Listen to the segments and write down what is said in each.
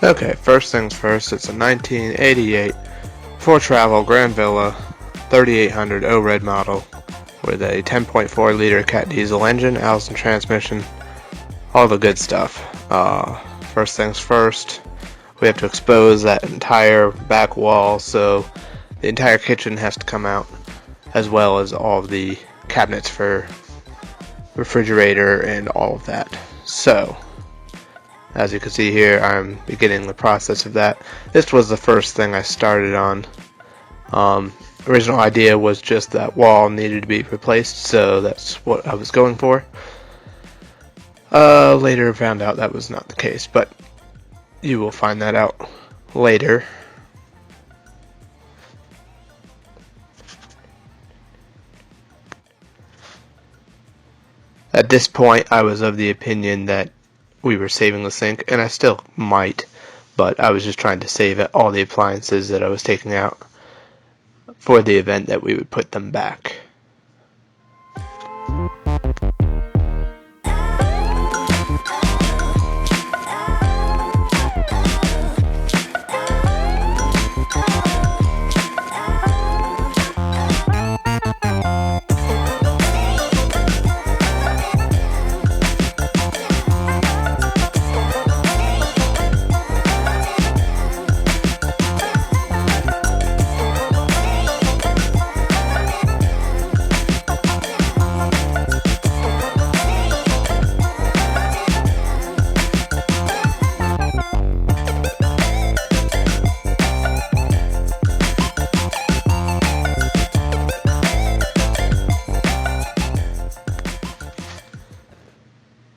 Okay, first things first, it's a 1988 Ford Travel Grand Villa 3800 O-Red model with a 10.4 liter cat diesel engine, Allison transmission, all the good stuff. First things first, we have to expose that entire back wall, so the entire kitchen has to come out, as well as all of the cabinets for refrigerator and all of that. So, as you can see here, I'm beginning the process of that. This was the first thing I started on. Original idea was just that wall needed to be replaced, so that's what I was going for. Later found out that was not the case, but you will find that out later. At this point, I was of the opinion that we were saving the sink, and I still might, but I was just trying to save all the appliances that I was taking out for the event that we would put them back.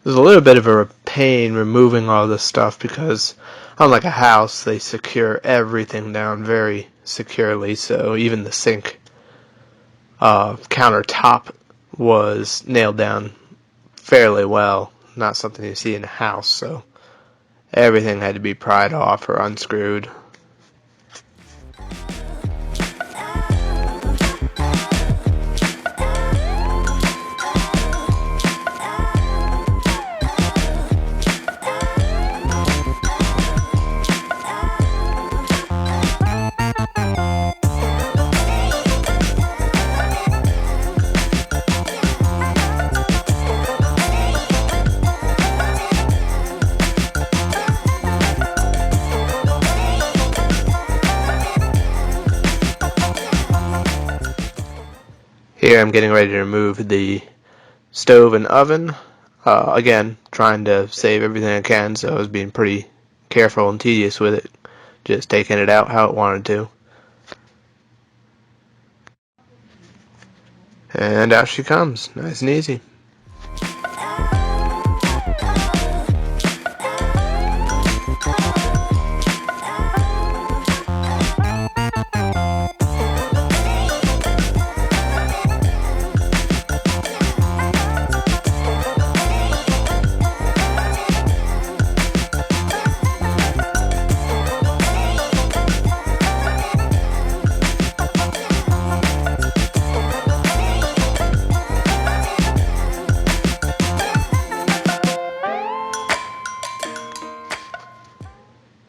There's a little bit of a pain removing all this stuff because, unlike a house, they secure everything down very securely, so even the sink countertop was nailed down fairly well. Not something you see in a house, so everything had to be pried off or unscrewed. Here I'm getting ready to remove the stove and oven. Again, trying to save everything I can, so I was being pretty careful and tedious with it, just taking it out how it wanted to. And out she comes, nice and easy.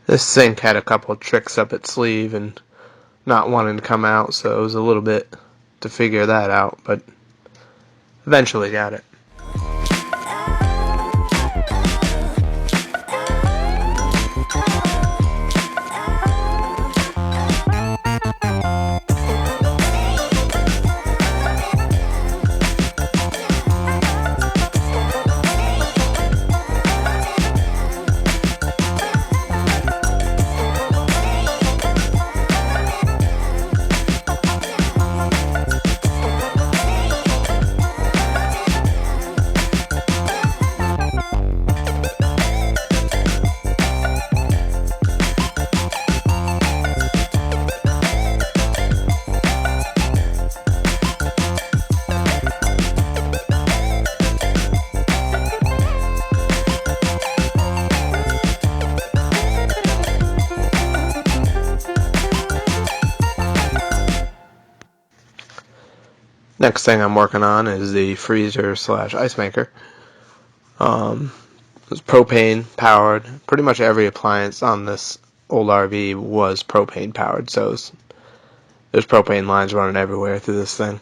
This sink had a couple of tricks up its sleeve and not wanting to come out, so it was a little bit to figure that out, but eventually got it. Next thing I'm working on is the freezer slash ice maker. It was propane powered. Pretty much every appliance on this old RV was propane powered, so there's propane lines running everywhere through this thing.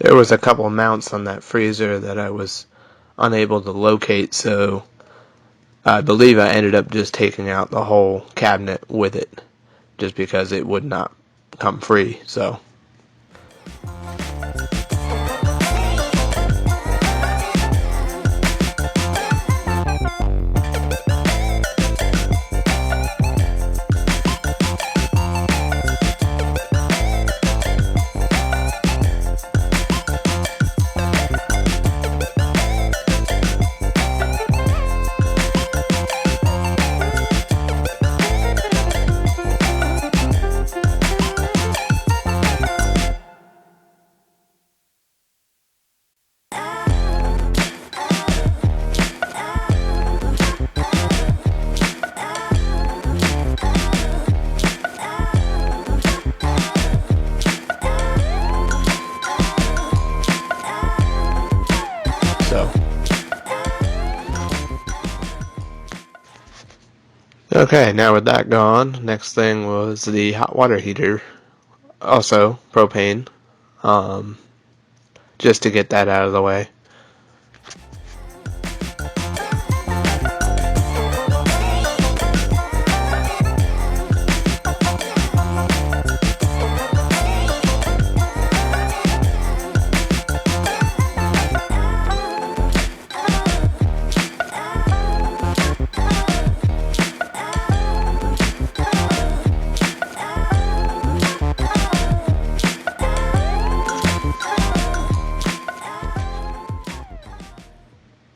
There was a couple mounts on that freezer that I was unable to locate, so I believe I ended up just taking out the whole cabinet with it, just because it would not come free, so. Okay, now with that gone, next thing was the hot water heater, also propane, just to get that out of the way.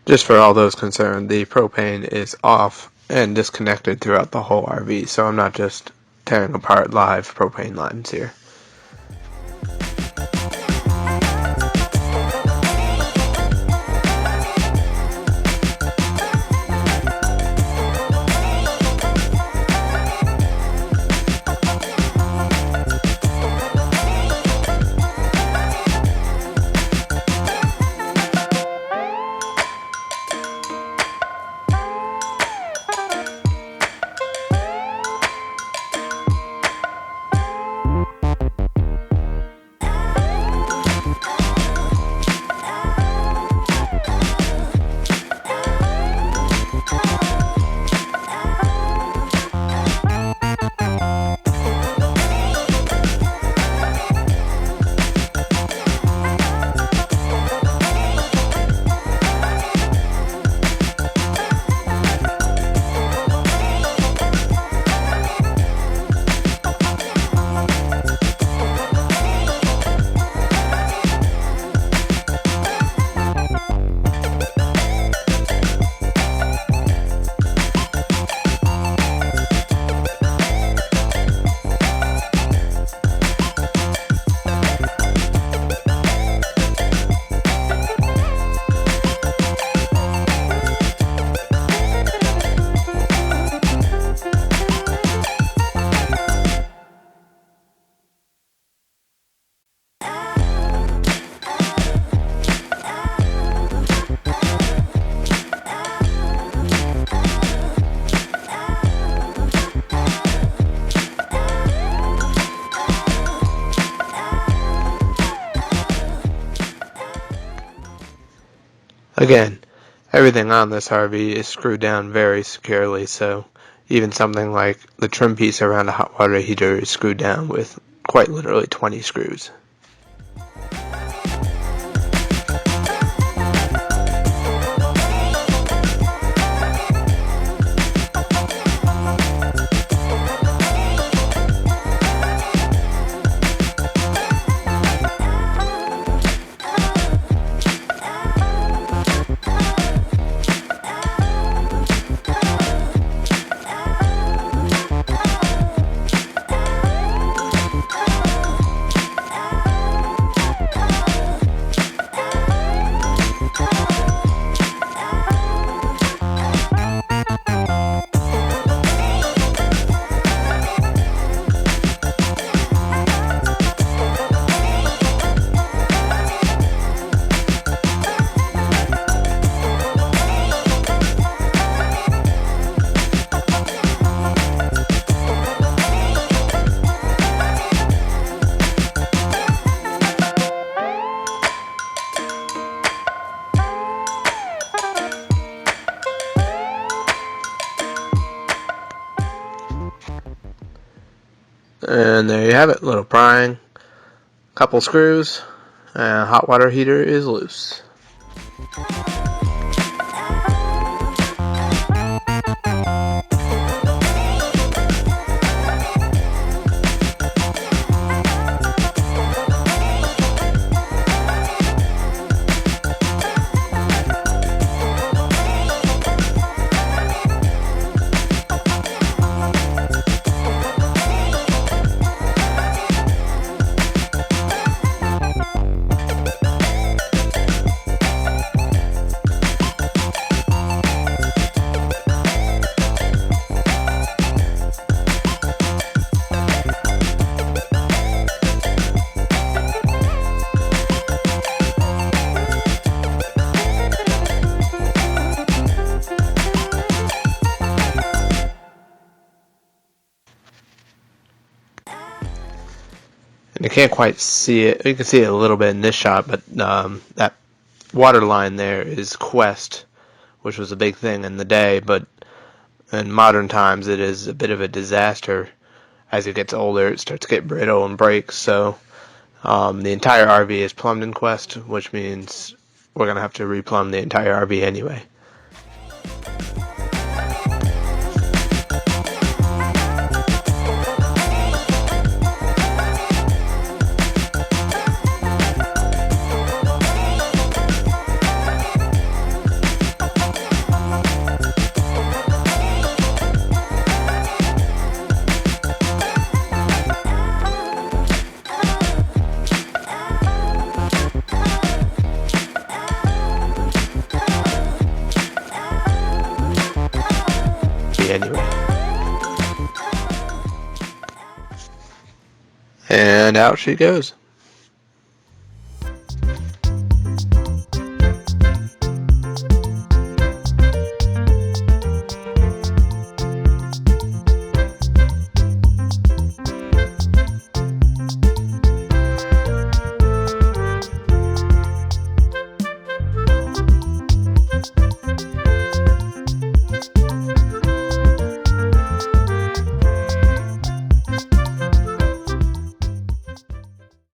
Just for all those concerned, the propane is off and disconnected throughout the whole RV, so I'm not just tearing apart live propane lines here. Again, everything on this RV is screwed down very securely, so even something like the trim piece around a hot water heater is screwed down with quite literally 20 screws. And there you have it, little prying, couple screws, and hot water heater is loose. And you can't quite see it. You can see it a little bit in this shot, but that water line there is Quest, which was a big thing in the day, but in modern times it is a bit of a disaster. As it gets older, it starts to get brittle and breaks, so the entire RV is plumbed in Quest, which means we're going to have to replumb the entire RV anyway. Anyway. And out she goes.